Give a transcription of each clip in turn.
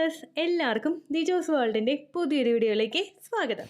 Viewers, എല്ലാവർക്കും ദിജോസ് വേൾഡിൻ്റെ പുതിയൊരു വീഡിയോയിലേക്ക് സ്വാഗതം.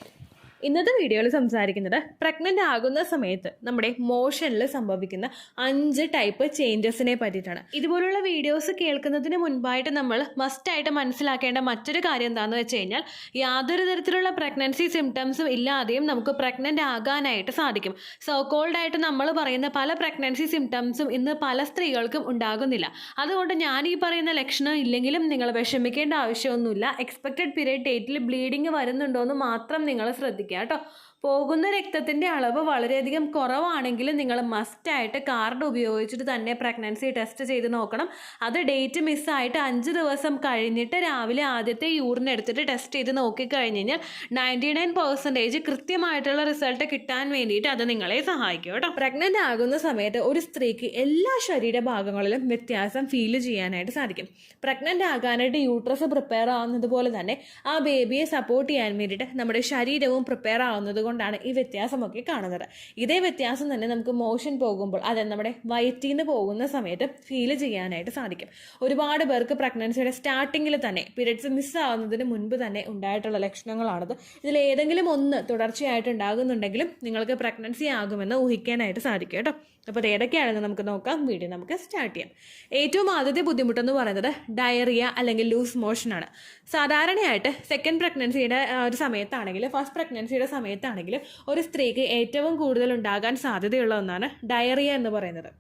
ഇന്നത്തെ വീഡിയോയിൽ സംസാരിക്കുന്നത് പ്രഗ്നൻ്റ് ആകുന്ന സമയത്ത് നമ്മുടെ മോഷനിൽ സംഭവിക്കുന്ന 5 ടൈപ്പ് ചേഞ്ചസിനെ പറ്റിയിട്ടാണ്. ഇതുപോലുള്ള വീഡിയോസ് കേൾക്കുന്നതിന് മുൻപായിട്ട് നമ്മൾ മസ്റ്റായിട്ട് മനസ്സിലാക്കേണ്ട മറ്റൊരു കാര്യം എന്താണെന്ന് വെച്ച് കഴിഞ്ഞാൽ, യാതൊരു തരത്തിലുള്ള പ്രഗ്നൻസി സിംറ്റംസും ഇല്ലാതെയും നമുക്ക് പ്രഗ്നൻ്റ് ആകാനായിട്ട് സാധിക്കും. സോ കോൾഡ് ആയിട്ട് നമ്മൾ പറയുന്ന പല പ്രഗ്നൻസി സിംറ്റംസും ഇന്ന് പല സ്ത്രീകൾക്കും ഉണ്ടാകുന്നില്ല. അതുകൊണ്ട് ഞാൻ ഈ പറയുന്ന ലക്ഷണം ഇല്ലെങ്കിലും നിങ്ങൾ വിഷമിക്കേണ്ട ആവശ്യമൊന്നുമില്ല. എക്സ്പെക്റ്റഡ് പീരിയഡ് ഡേറ്റിൽ ബ്ലീഡിങ് വരുന്നുണ്ടോ എന്ന് മാത്രം നിങ്ങൾ ശ്രദ്ധിക്കുക കേട്ടോ. പോകുന്ന രക്തത്തിൻ്റെ അളവ് വളരെയധികം കുറവാണെങ്കിൽ നിങ്ങൾ മസ്റ്റായിട്ട് കാർഡ് ഉപയോഗിച്ചിട്ട് തന്നെ പ്രഗ്നൻസി ടെസ്റ്റ് ചെയ്ത് നോക്കണം. അത് ഡേറ്റ് മിസ്സായിട്ട് 5 ദിവസം കഴിഞ്ഞിട്ട് രാവിലെ ആദ്യത്തെ യൂറിൻ എടുത്തിട്ട് ടെസ്റ്റ് ചെയ്ത് നോക്കിക്കഴിഞ്ഞ് കഴിഞ്ഞാൽ 99% കൃത്യമായിട്ടുള്ള റിസൾട്ട് കിട്ടാൻ വേണ്ടിയിട്ട് അത് നിങ്ങളെ സഹായിക്കും കേട്ടോ. പ്രഗ്നൻ്റ് ആകുന്ന സമയത്ത് ഒരു സ്ത്രീക്ക് എല്ലാ ശരീരഭാഗങ്ങളിലും വ്യത്യാസം ഫീൽ ചെയ്യാനായിട്ട് സാധിക്കും. പ്രഗ്നൻ്റ് ആകാനായിട്ട് യൂട്രസ് പ്രിപ്പയർ ആവുന്നത് പോലെ തന്നെ ആ ബേബിയെ സപ്പോർട്ട് ചെയ്യാൻ വേണ്ടിയിട്ട് നമ്മുടെ ശരീരവും പ്രിപ്പയർ ആവുന്നത് കൊണ്ടാണ് ഈ വ്യത്യാസമൊക്കെ കാണുന്നത്. ഇതേ വ്യത്യാസം തന്നെ നമുക്ക് മോഷൻ പോകുമ്പോൾ, അതായത് നമ്മുടെ വയറ്റിൽ നിന്ന് പോകുന്ന സമയത്ത് ഫീൽ ചെയ്യാനായിട്ട് സാധിക്കും. ഒരുപാട് പേർക്ക് പ്രഗ്നൻസിയുടെ സ്റ്റാർട്ടിങ്ങിൽ തന്നെ പീരിയഡ്സ് മിസ്സാവുന്നതിന് മുൻപ് തന്നെ ഉണ്ടായിട്ടുള്ള ലക്ഷണങ്ങളാണത്. ഇതിൽ ഏതെങ്കിലും ഒന്ന് തുടർച്ചയായിട്ട് ഉണ്ടാകുന്നുണ്ടെങ്കിലും നിങ്ങൾക്ക് പ്രഗ്നൻസി ആകുമെന്ന് ഊഹിക്കാനായിട്ട് സാധിക്കും കേട്ടോ. അപ്പോൾ അത് ഏതൊക്കെയാണെന്ന് നമുക്ക് നോക്കാം. വീഡിയോ നമുക്ക് സ്റ്റാർട്ട് ചെയ്യാം. ഏറ്റവും ആദ്യത്തെ ബുദ്ധിമുട്ടെന്ന് പറയുന്നത് ഡയറിയ അല്ലെങ്കിൽ ലൂസ് മോഷനാണ്. സാധാരണയായിട്ട് സെക്കൻഡ് പ്രഗ്നൻസിയുടെ ഒരു സമയത്താണെങ്കിലും ഫസ്റ്റ് പ്രഗ്നൻസിയുടെ സമയത്താണെങ്കിലും ഒരു സ്ത്രീക്ക് ഏറ്റവും കൂടുതൽ ഉണ്ടാകാൻ സാധ്യതയുള്ള ഒന്നാണ് ഡയറിയ എന്ന് പറയുന്നത്.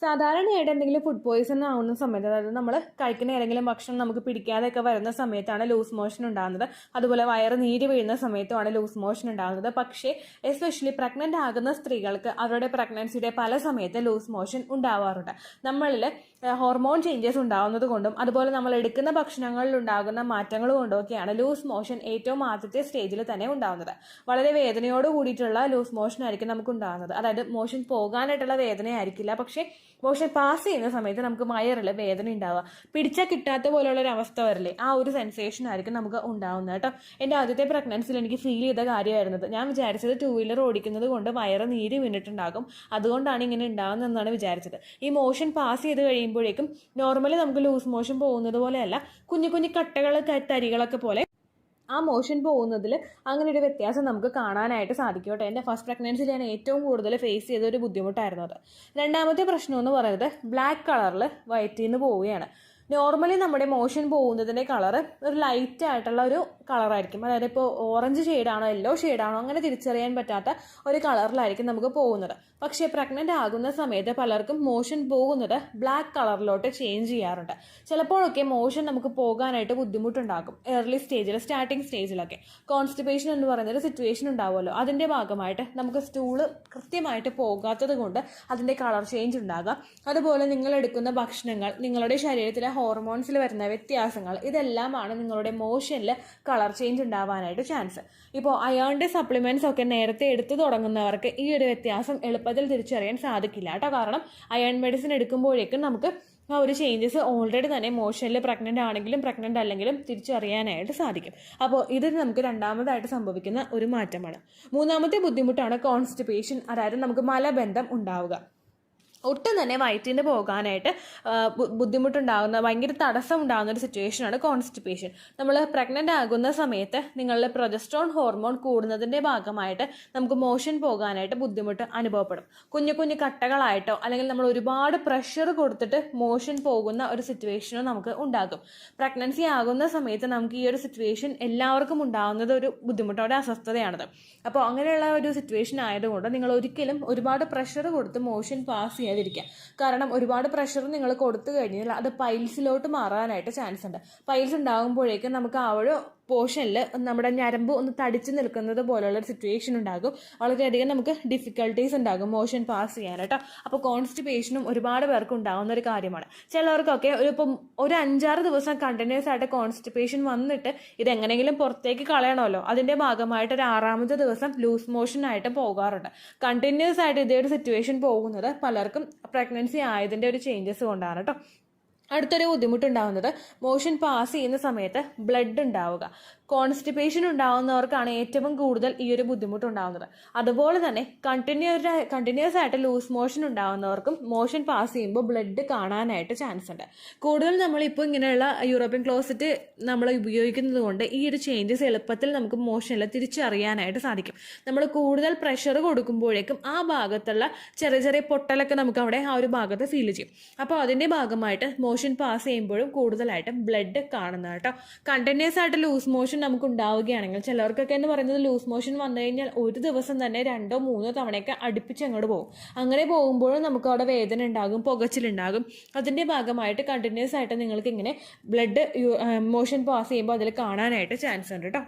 സാധാരണയായിട്ട് എന്തെങ്കിലും ഫുഡ് പോയിസൺ ആവുന്ന സമയത്ത്, അതായത് നമ്മൾ കഴിക്കുന്ന ഏതെങ്കിലും ഭക്ഷണം നമുക്ക് പിടിക്കാതെയൊക്കെ വരുന്ന സമയത്താണ് ലൂസ് മോഷൻ ഉണ്ടാകുന്നത്. അതുപോലെ വയറ് നീര് വീഴുന്ന സമയത്തുമാണ് ലൂസ് മോഷൻ ഉണ്ടാകുന്നത്. പക്ഷേ എസ്പെഷ്യലി പ്രഗ്നൻ്റ് ആകുന്ന സ്ത്രീകൾക്ക് അവരുടെ പ്രഗ്നൻസിയുടെ പല സമയത്ത് ലൂസ് മോഷൻ ഉണ്ടാവാറുണ്ട്. നമ്മളിൽ ഹോർമോൺ ചേഞ്ചസ് ഉണ്ടാകുന്നത് കൊണ്ടും അതുപോലെ നമ്മൾ എടുക്കുന്ന ഭക്ഷണങ്ങളിൽ ഉണ്ടാകുന്ന മാറ്റങ്ങൾ കൊണ്ടുമൊക്കെയാണ് ലൂസ് മോഷൻ ഏറ്റവും ആദ്യത്തെ സ്റ്റേജിൽ തന്നെ ഉണ്ടാകുന്നത്. വളരെ വേദനയോട് കൂടിയിട്ടുള്ള ലൂസ് മോഷൻ ആയിരിക്കും നമുക്ക് ഉണ്ടാകുന്നത്. അതായത് മോഷൻ പോകാനായിട്ടുള്ള വേദനയായിരിക്കില്ല, പക്ഷേ മോഷൻ പാസ് ചെയ്യുന്ന സമയത്ത് നമുക്ക് വയറിൽ വേദന ഉണ്ടാവുക, പിടിച്ചാൽ കിട്ടാത്ത പോലെയുള്ള ഒരു അവസ്ഥ വരില്ലേ, ആ ഒരു സെൻസേഷൻ ആയിരിക്കും നമുക്ക് ഉണ്ടാവുന്നത് കേട്ടോ. എൻ്റെ ആദ്യത്തെ പ്രഗ്നൻസിയിൽ എനിക്ക് ഫീൽ ചെയ്ത കാര്യമായിരുന്നത്. ഞാൻ വിചാരിച്ചത് 2 വീലർ ഓടിക്കുന്നത് കൊണ്ട് വയറ് നീര് വീണിട്ടുണ്ടാകും, അതുകൊണ്ടാണ് ഇങ്ങനെ ഉണ്ടാകുന്നതെന്നാണ് വിചാരിച്ചത്. ഈ മോഷൻ പാസ് ചെയ്ത് കഴിയുമ്പോഴേക്കും നോർമലി നമുക്ക് ലൂസ് മോഷൻ പോകുന്നത് പോലെയല്ല, കുഞ്ഞു കുഞ്ഞു കട്ടകൾ തരികളൊക്കെ പോലെ ആ മോഷൻ പോകുന്നതിൽ അങ്ങനെ ഒരു വ്യത്യാസം നമുക്ക് കാണാനായിട്ട് സാധിക്കും കേട്ടോ. എൻ്റെ ഫസ്റ്റ് പ്രഗ്നൻസിയിൽ ഞാൻ ഏറ്റവും കൂടുതൽ ഫേസ് ചെയ്ത ഒരു ബുദ്ധിമുട്ടായിരുന്നു അത്. രണ്ടാമത്തെ പ്രശ്നം എന്ന് പറയുന്നത് ബ്ലാക്ക് കളറിൽ വയറ്റിൽ നിന്ന് പോവുകയാണ്. നോർമലി നമ്മുടെ മോഷൻ പോകുന്നതിൻ്റെ കളറ് ഒരു ലൈറ്റ് ആയിട്ടുള്ള ഒരു കളറായിരിക്കും. അതായത് ഇപ്പോൾ ഓറഞ്ച് ഷെയ്ഡാണോ യെല്ലോ ഷെയ്ഡാണോ അങ്ങനെ തിരിച്ചറിയാൻ പറ്റാത്ത ഒരു കളറിലായിരിക്കും നമുക്ക് പോകുന്നത്. പക്ഷേ പ്രഗ്നൻ്റ് ആകുന്ന സമയത്ത് പലർക്കും മോഷൻ പോകുന്നത് ബ്ലാക്ക് കളറിലോട്ട് ചേഞ്ച് ചെയ്യാറുണ്ട്. ചിലപ്പോഴൊക്കെ മോഷൻ നമുക്ക് പോകാനായിട്ട് ബുദ്ധിമുട്ടുണ്ടാകും. ഏർലി സ്റ്റേജിൽ, സ്റ്റാർട്ടിങ് സ്റ്റേജിലൊക്കെ കോൺസ്റ്റിപ്പേഷൻ എന്ന് പറയുന്നൊരു സിറ്റുവേഷൻ ഉണ്ടാവുമല്ലോ, അതിൻ്റെ ഭാഗമായിട്ട് നമുക്ക് സ്റ്റൂള് കൃത്യമായിട്ട് പോകാത്തത് കൊണ്ട് അതിൻ്റെ കളർ ചേഞ്ച് ഉണ്ടാകാം. അതുപോലെ നിങ്ങൾ എടുക്കുന്ന ഭക്ഷണങ്ങൾ, നിങ്ങളുടെ ശരീരത്തിലെ ഹോർമോൺസിൽ വരുന്ന വ്യത്യാസങ്ങൾ, ഇതെല്ലാമാണ് നിങ്ങളുടെ മോഷനിൽ കളർ ചേഞ്ച് ഉണ്ടാവാനായിട്ട് ചാൻസ്. ഇപ്പോൾ അയേണിൻ്റെ സപ്ലിമെൻറ്റ്സ് ഒക്കെ നേരത്തെ എടുത്തു തുടങ്ങുന്നവർക്ക് ഈ ഒരു വ്യത്യാസം എളുപ്പത്തിൽ തിരിച്ചറിയാൻ സാധിക്കില്ല കേട്ടോ. കാരണം അയേൺ മെഡിസിൻ എടുക്കുമ്പോഴേക്കും നമുക്ക് ആ ഒരു ചേഞ്ചസ് ഓൾറെഡി തന്നെ മോഷനിൽ പ്രഗ്നൻ്റ് ആണെങ്കിലും പ്രഗ്നൻ്റ് അല്ലെങ്കിലും തിരിച്ചറിയാനായിട്ട് സാധിക്കും. അപ്പോൾ ഇത് നമുക്ക് രണ്ടാമതായിട്ട് സംഭവിക്കുന്ന ഒരു മാറ്റമാണ്. മൂന്നാമത്തെ ബുദ്ധിമുട്ടാണ് കോൺസ്റ്റിപ്പേഷൻ, അതായത് നമുക്ക് മലബന്ധം ഉണ്ടാവുക. ഒട്ടും തന്നെ വയറ്റിൽ നിന്ന് പോകാനായിട്ട് ബുദ്ധിമുട്ടുണ്ടാകുന്ന, ഭയങ്കര തടസ്സം ഉണ്ടാകുന്ന ഒരു സിറ്റുവേഷനാണ് കോൺസ്റ്റിപ്പേഷൻ. നമ്മൾ പ്രഗ്നൻ്റ് ആകുന്ന സമയത്ത് നിങ്ങളുടെ പ്രൊജസ്ട്രോൺ ഹോർമോൺ കൂടുന്നതിൻ്റെ ഭാഗമായിട്ട് നമുക്ക് മോഷൻ പോകാനായിട്ട് ബുദ്ധിമുട്ട് അനുഭവപ്പെടും. കുഞ്ഞു കുഞ്ഞു കട്ടകളായിട്ടോ അല്ലെങ്കിൽ നമ്മൾ ഒരുപാട് പ്രഷർ കൊടുത്തിട്ട് മോഷൻ പോകുന്ന ഒരു സിറ്റുവേഷനോ നമുക്ക് ഉണ്ടാകും. പ്രഗ്നൻസി ആകുന്ന സമയത്ത് നമുക്ക് ഈ ഒരു സിറ്റുവേഷൻ എല്ലാവർക്കും ഉണ്ടാകുന്നത് ഒരു ബുദ്ധിമുട്ടോടെ അസ്വസ്ഥതയാണത്. അപ്പോൾ അങ്ങനെയുള്ള ഒരു സിറ്റുവേഷൻ ആയതുകൊണ്ട് നിങ്ങൾ ഒരിക്കലും ഒരുപാട് പ്രഷർ കൊടുത്ത് മോഷൻ പാസ് ചെയ്യാതിരിക്കുക. കാരണം ഒരുപാട് പ്രഷർ നിങ്ങൾ കൊടുത്തു കഴിഞ്ഞാൽ അത് പൈൽസിലോട്ട് മാറാനായിട്ട് ചാൻസ് ഉണ്ട്. പൈൽസ് ഉണ്ടാകുമ്പോഴേക്കും നമുക്ക് ആ ഒരു പോർഷനിൽ നമ്മുടെ ഞരമ്പ് ഒന്ന് തടിച്ചു നിൽക്കുന്നത് പോലുള്ള ഒരു സിറ്റുവേഷൻ ഉണ്ടാകും. വളരെയധികം നമുക്ക് ഡിഫിക്കൽട്ടീസ് ഉണ്ടാകും മോഷൻ പാസ് ചെയ്യാനായിട്ട്. അപ്പോൾ കോൺസ്റ്റിപ്പേഷനും ഒരുപാട് പേർക്ക് ഉണ്ടാകുന്ന ഒരു കാര്യമാണ്. ചിലവർക്കൊക്കെ ഇപ്പം ഒരു 5-6 ദിവസം കണ്ടിന്യൂസ് ആയിട്ട് കോൺസ്റ്റിപ്പേഷൻ വന്നിട്ട് ഇതെങ്ങനെയെങ്കിലും പുറത്തേക്ക് കളയണമല്ലോ, അതിൻ്റെ ഭാഗമായിട്ട് ഒരു 6ാമത്തെ ദിവസം ലൂസ് മോഷനായിട്ട് പോകാറുണ്ട്. കണ്ടിന്യൂസ് ആയിട്ട് ഇതേ ഒരു സിറ്റുവേഷൻ പോകുന്നത് പലർക്കും പ്രഗ്നൻസി ആയതിൻ്റെ ഒരു ചേഞ്ചസ് കൊണ്ടാണ് കേട്ടോ. അടുത്തൊരു ബുദ്ധിമുട്ടുണ്ടാകുന്നത് മോഷൻ പാസ് ചെയ്യുന്ന സമയത്ത് ബ്ലഡ് ഉണ്ടാവുക. കോൺസ്റ്റിപ്പേഷൻ ഉണ്ടാകുന്നവർക്കാണ് ഏറ്റവും കൂടുതൽ ഈ ഒരു ബുദ്ധിമുട്ട് ഉണ്ടാകുന്നത്. അതുപോലെ തന്നെ കണ്ടിന്യൂസ് ആയിട്ട് ലൂസ് മോഷൻ ഉണ്ടാകുന്നവർക്കും മോഷൻ പാസ് ചെയ്യുമ്പോൾ ബ്ലഡ് കാണാനായിട്ട് ചാൻസ് ഉണ്ട്. കൂടുതൽ നമ്മളിപ്പോൾ ഇങ്ങനെയുള്ള യൂറോപ്യൻ ക്ലോസറ്റ് നമ്മൾ ഉപയോഗിക്കുന്നത് കൊണ്ട് ഈ ഒരു ചേഞ്ചസ് എളുപ്പത്തിൽ നമുക്ക് മോഷനിൽ തിരിച്ചറിയാനായിട്ട് സാധിക്കും. നമ്മൾ കൂടുതൽ പ്രഷർ കൊടുക്കുമ്പോഴേക്കും ആ ഭാഗത്തുള്ള ചെറിയ ചെറിയ പൊട്ടലൊക്കെ നമുക്ക് അവിടെ ആ ഒരു ഭാഗത്ത് ഫീൽ ചെയ്യും. അപ്പോൾ അതിൻ്റെ ഭാഗമായിട്ട് മോഷൻ പാസ് ചെയ്യുമ്പോഴും കൂടുതലായിട്ട് ബ്ലഡ് കാണുന്നത് കേട്ടോ. കണ്ടിന്യൂസ് ആയിട്ട് ലൂസ് മോഷൻ നമുക്ക് ഉണ്ടാവുകയാണെങ്കിൽ, ചിലവർക്കൊക്കെ എന്ന് പറയുന്നത് ലൂസ് മോഷൻ വന്നു കഴിഞ്ഞാൽ ഒരു ദിവസം തന്നെ 2-3 തവണയൊക്കെ അടുപ്പിച്ച് അങ്ങോട്ട് പോകും. അങ്ങനെ പോകുമ്പോഴും നമുക്ക് അവിടെ വേദന ഉണ്ടാകും, പുകച്ചിലുണ്ടാകും. അതിൻ്റെ ഭാഗമായിട്ട് കണ്ടിന്യൂസ് ആയിട്ട് നിങ്ങൾക്ക് ഇങ്ങനെ ബ്ലഡ് മോഷൻ പാസ് ചെയ്യുമ്പോൾ അതിൽ കാണാനായിട്ട് ചാൻസ് ഉണ്ട് കേട്ടോ.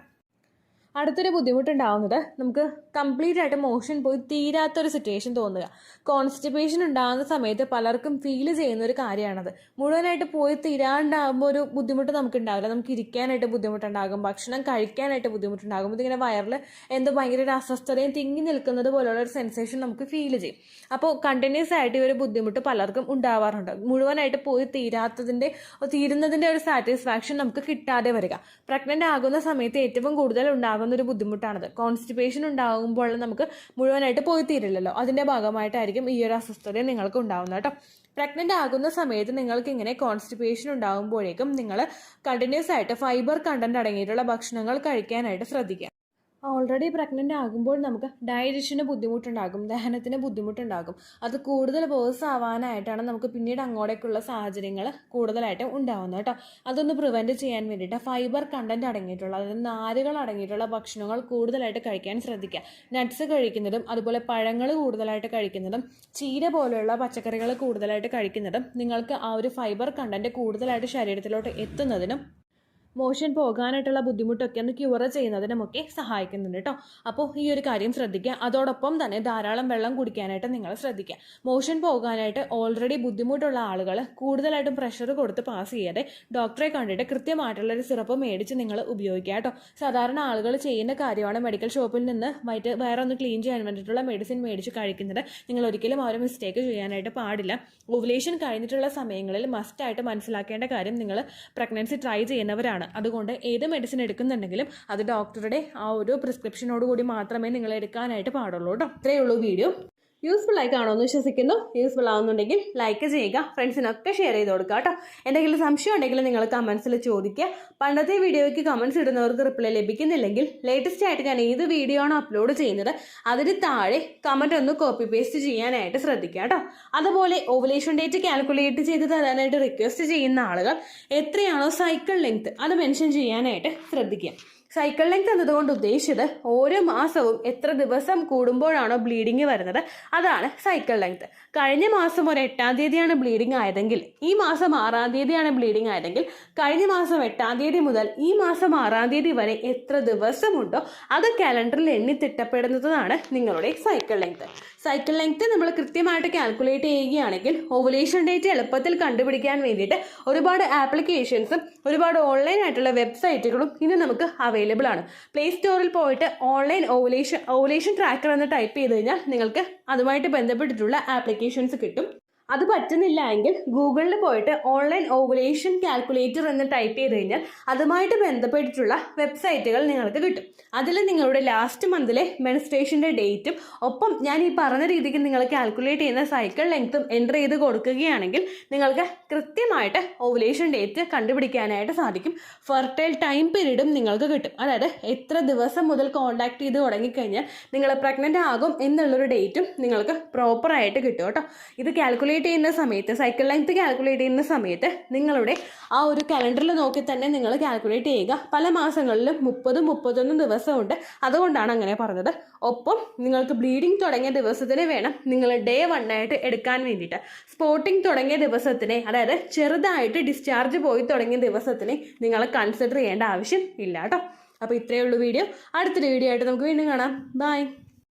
അടുത്തൊരു ബുദ്ധിമുട്ടുണ്ടാവുന്നത് നമുക്ക് കംപ്ലീറ്റ് ആയിട്ട് മോഷൻ പോയി തീരാത്തൊരു സിറ്റുവേഷൻ തോന്നുക. കോൺസ്റ്റിപ്പേഷൻ ഉണ്ടാകുന്ന സമയത്ത് പലർക്കും ഫീൽ ചെയ്യുന്ന ഒരു കാര്യമാണത്. മുഴുവനായിട്ട് പോയി തീരാണ്ടാകുമ്പോൾ ഒരു ബുദ്ധിമുട്ട് നമുക്ക് ഉണ്ടാവില്ല. നമുക്ക് ഇരിക്കാനായിട്ട് ബുദ്ധിമുട്ടുണ്ടാകും, ഭക്ഷണം കഴിക്കാനായിട്ട് ബുദ്ധിമുട്ടുണ്ടാകും. ഇതിങ്ങനെ വയറിൽ എന്തോ ഭയങ്കര ഒരു അസ്വസ്ഥതയും തിങ്ങി നിൽക്കുന്നത് പോലുള്ള ഒരു സെൻസേഷൻ നമുക്ക് ഫീൽ ചെയ്യും. അപ്പോൾ കണ്ടിന്യൂസ് ആയിട്ട് ഈ ഒരു ബുദ്ധിമുട്ട് പലർക്കും ഉണ്ടാവാറുണ്ട്. മുഴുവനായിട്ട് പോയി തീരുന്നതിൻ്റെ ഒരു സാറ്റിസ്ഫാക്ഷൻ നമുക്ക് കിട്ടാതെ വരിക. പ്രഗ്നൻ്റ് ആകുന്ന സമയത്ത് ഏറ്റവും കൂടുതൽ ഉണ്ടാകുന്ന ഒരു ബുദ്ധിമുട്ടാണത്. കോൺസ്റ്റിപ്പേഷൻ ഉണ്ടാകുമ്പോൾ നമുക്ക് മുഴുവനായിട്ട് പോയി തീരില്ലല്ലോ. അതിൻ്റെ ഭാഗമായിട്ടായിരിക്കും ഈ ഒരു അസ്വസ്ഥത നിങ്ങൾക്ക് ഉണ്ടാകുന്നത് കേട്ടോ. പ്രഗ്നൻ്റ് ആകുന്ന സമയത്ത് നിങ്ങൾക്ക് ഇങ്ങനെ കോൺസ്റ്റിപ്പേഷൻ ഉണ്ടാകുമ്പോഴേക്കും നിങ്ങൾ കണ്ടിന്യൂസ് ആയിട്ട് ഫൈബർ കണ്ടന്റ് അടങ്ങിയിട്ടുള്ള ഭക്ഷണങ്ങൾ കഴിക്കാനായിട്ട് ശ്രദ്ധിക്കുക. ഓൾറെഡി പ്രഗ്നൻ്റ് ആകുമ്പോൾ നമുക്ക് ഡൈജഷന് ബുദ്ധിമുട്ടുണ്ടാകും, ദഹനത്തിന് ബുദ്ധിമുട്ടുണ്ടാകും. അത് കൂടുതൽ വേഴ്സ് ആവാനായിട്ടാണ് നമുക്ക് പിന്നീട് അങ്ങോട്ടേക്കുള്ള സാഹചര്യങ്ങൾ കൂടുതലായിട്ടും ഉണ്ടാകുന്നത് കേട്ടോ. അതൊന്ന് പ്രിവെൻറ്റ് ചെയ്യാൻ വേണ്ടിയിട്ട് ഫൈബർ കണ്ടന്റ് അടങ്ങിയിട്ടുള്ള, അതായത് നാരുകൾ അടങ്ങിയിട്ടുള്ള ഭക്ഷണങ്ങൾ കൂടുതലായിട്ട് കഴിക്കാൻ ശ്രദ്ധിക്കുക. നട്ട്സ് കഴിക്കുന്നതും അതുപോലെ പഴങ്ങൾ കൂടുതലായിട്ട് കഴിക്കുന്നതും ചീര പോലെയുള്ള പച്ചക്കറികൾ കൂടുതലായിട്ട് കഴിക്കുന്നതും നിങ്ങൾക്ക് ആ ഒരു ഫൈബർ കണ്ടന്റ് കൂടുതലായിട്ട് ശരീരത്തിലോട്ട് എത്തുന്നതിനും മോഷൻ പോകാനായിട്ടുള്ള ബുദ്ധിമുട്ടൊക്കെ ഒന്ന് ക്യൂർ ചെയ്യുന്നതിനുമൊക്കെ സഹായിക്കുന്നുണ്ട് കേട്ടോ. അപ്പോൾ ഈ ഒരു കാര്യം ശ്രദ്ധിക്കുക. അതോടൊപ്പം തന്നെ ധാരാളം വെള്ളം കുടിക്കാനായിട്ട് നിങ്ങൾ ശ്രദ്ധിക്കുക. മോഷൻ പോകാനായിട്ട് ഓൾറെഡി ബുദ്ധിമുട്ടുള്ള ആളുകൾ കൂടുതലായിട്ടും പ്രഷർ കൊടുത്ത് പാസ് ചെയ്യാതെ ഡോക്ടറെ കണ്ടിട്ട് കൃത്യമായിട്ടുള്ളൊരു സിറപ്പ് മേടിച്ച് നിങ്ങൾ ഉപയോഗിക്കുക കേട്ടോ. സാധാരണ ആളുകൾ ചെയ്യുന്ന കാര്യമാണ് മെഡിക്കൽ ഷോപ്പിൽ നിന്ന് വേറെ ഒന്ന് ക്ലീൻ ചെയ്യാൻ വേണ്ടിയിട്ടുള്ള മെഡിസിൻ മേടിച്ച് കഴിക്കുന്നത്. നിങ്ങൾ ഒരിക്കലും ആ ഒരു മിസ്റ്റേക്ക് ചെയ്യാനായിട്ട് പാടില്ല. ഓവുലേഷൻ കഴിഞ്ഞിട്ടുള്ള സമയങ്ങളിൽ മസ്റ്റായിട്ട് മനസ്സിലാക്കേണ്ട കാര്യം, നിങ്ങൾ പ്രഗ്നൻസി ട്രൈ ചെയ്യുന്നവരാണ്. അതുകൊണ്ട് ഏത് മെഡിസിൻ എടുക്കുന്നുണ്ടെങ്കിലും അത് ഡോക്ടറുടെ ആ ഒരു പ്രിസ്ക്രിപ്ഷനോടുകൂടി മാത്രമേ നിങ്ങൾ എടുക്കാനായിട്ട് പാടുള്ളൂ കേട്ടോ. ഇത്രയേ ഉള്ളൂ വീഡിയോ. യൂസ്ഫുൾ ആയി കാണുമെന്ന് വിശ്വസിക്കുന്നു. യൂസ്ഫുൾ ആവുന്നുണ്ടെങ്കിൽ ലൈക്ക് ചെയ്യുക, ഫ്രണ്ട്സിനൊക്കെ ഷെയർ ചെയ്ത് കൊടുക്കുക കേട്ടോ. എന്തെങ്കിലും സംശയം ഉണ്ടെങ്കിൽ നിങ്ങൾ കമൻസിൽ ചോദിക്കുക. പണ്ടത്തെ വീഡിയോയ്ക്ക് കമൻസ് ഇടുന്നവർക്ക് റിപ്ലൈ ലഭിക്കുന്നില്ലെങ്കിൽ ലേറ്റസ്റ്റ് ആയിട്ട് ഞാൻ ഏത് വീഡിയോ ആണോ അപ്ലോഡ് ചെയ്യുന്നത് അതിന് താഴെ കമൻറ്റ് ഒന്ന് കോപ്പി പേസ്റ്റ് ചെയ്യാനായിട്ട് ശ്രദ്ധിക്കുക കേട്ടോ. അതുപോലെ ഓവുലേഷൻ ഡേറ്റ് കാൽക്കുലേറ്റ് ചെയ്ത് തരാനായിട്ട് റിക്വസ്റ്റ് ചെയ്യുന്ന ആളുകൾ എത്രയാണോ സൈക്കിൾ ലെങ്ത് അത് മെൻഷൻ ചെയ്യാനായിട്ട് ശ്രദ്ധിക്കുക. സൈക്കിൾ ലെങ്ത് എന്നതുകൊണ്ട് ഉദ്ദേശിച്ചത് ഓരോ മാസവും എത്ര ദിവസം കൂടുമ്പോഴാണോ ബ്ലീഡിങ് വരുന്നത് അതാണ് സൈക്കിൾ ലെങ്ത്. കഴിഞ്ഞ മാസം ഒരു 8-ാം തീയതിയാണ് ബ്ലീഡിങ് ആയതെങ്കിൽ ഈ മാസം 6-ാം തീയതിയാണ് ബ്ലീഡിങ് ആയതെങ്കിൽ കഴിഞ്ഞ മാസം 8-ാം തീയതി മുതൽ ഈ മാസം 6-ാം തീയതി വരെ എത്ര ദിവസമുണ്ടോ അത് കാലണ്ടറിൽ എണ്ണി തിട്ടപ്പെടുന്നതാണ് നിങ്ങളുടെ സൈക്കിൾ ലെങ്ത്. സൈക്കിൾ ലെങ്ത് നമ്മൾ കൃത്യമായിട്ട് കാൽക്കുലേറ്റ് ചെയ്യുകയാണെങ്കിൽ ഓവുലേഷൻ ഡേറ്റ് എളുപ്പത്തിൽ കണ്ടുപിടിക്കാൻ വേണ്ടിയിട്ട് ഒരുപാട് ആപ്ലിക്കേഷൻസും ഒരുപാട് ഓൺലൈൻ ആയിട്ടുള്ള വെബ്സൈറ്റുകളും ഇന്ന് നമുക്ക് അവൈലബിൾ ആണ്. പ്ലേ സ്റ്റോറിൽ പോയിട്ട് ഓൺലൈൻ ഓവുലേഷൻ ട്രാക്കർ എന്ന് ടൈപ്പ് ചെയ്ത് കഴിഞ്ഞാൽ നിങ്ങൾക്ക് അതുമായിട്ട് ബന്ധപ്പെട്ടിട്ടുള്ള ആപ്ലിക്കേഷൻസ് കിട്ടും. അത് പറ്റുന്നില്ല എങ്കിൽ ഗൂഗിളിൽ പോയിട്ട് ഓൺലൈൻ ഓവുലേഷൻ കാൽക്കുലേറ്റർ എന്ന് ടൈപ്പ് ചെയ്ത് കഴിഞ്ഞാൽ അതുമായിട്ട് ബന്ധപ്പെട്ടിട്ടുള്ള വെബ്സൈറ്റുകൾ നിങ്ങൾക്ക് കിട്ടും. അതിൽ നിങ്ങളുടെ ലാസ്റ്റ് മന്തിലെ മെൻസ്ട്രേഷൻ്റെ ഡേറ്റും ഒപ്പം ഞാൻ ഈ പറഞ്ഞ രീതിക്ക് നിങ്ങൾ കാൽക്കുലേറ്റ് ചെയ്യുന്ന സൈക്കിൾ ലെങ്ത്തും എൻ്റർ ചെയ്ത് കൊടുക്കുകയാണെങ്കിൽ നിങ്ങൾക്ക് കൃത്യമായിട്ട് ഓവുലേഷൻ ഡേറ്റ് കണ്ടുപിടിക്കാനായിട്ട് സാധിക്കും. ഫെർട്ടൈൽ ടൈം പീരീഡും നിങ്ങൾക്ക് കിട്ടും. അതായത് എത്ര ദിവസം മുതൽ കോൺടാക്ട് ചെയ്ത് തുടങ്ങിക്കഴിഞ്ഞാൽ നിങ്ങൾ പ്രഗ്നൻ്റ് ആകും എന്നുള്ളൊരു ഡേറ്റും നിങ്ങൾക്ക് പ്രോപ്പറായിട്ട് കിട്ടും കേട്ടോ. ഇത് കാൽക്കുലേറ്റ് ചെയ്യുന്ന സമയത്ത്, സൈക്കിൾ ലെങ്ത് കാൽക്കുലേറ്റ് ചെയ്യുന്ന സമയത്ത് നിങ്ങളുടെ ആ ഒരു കലണ്ടറിൽ നോക്കി തന്നെ നിങ്ങൾ കാൽക്കുലേറ്റ് ചെയ്യുക. പല മാസങ്ങളിലും 30-31 ദിവസമുണ്ട്. അതുകൊണ്ടാണ് അങ്ങനെ പറഞ്ഞത്. ഒപ്പം നിങ്ങൾക്ക് ബ്ലീഡിങ് തുടങ്ങിയ ദിവസത്തിന് വേണം നിങ്ങൾ ഡേ 1 ആയിട്ട് എടുക്കാൻ വേണ്ടിയിട്ട്. സ്പോട്ടിങ് തുടങ്ങിയ ദിവസത്തിനെ, അതായത് ചെറുതായിട്ട് ഡിസ്ചാർജ് പോയി തുടങ്ങിയ ദിവസത്തിനെ നിങ്ങൾ കൺസിഡർ ചെയ്യേണ്ട ആവശ്യം ഇല്ല കേട്ടോ. അപ്പോൾ ഇത്രയേ ഉള്ളൂ വീഡിയോ. അടുത്തൊരു വീഡിയോ ആയിട്ട് നമുക്ക് വീണ്ടും കാണാം. ബൈ.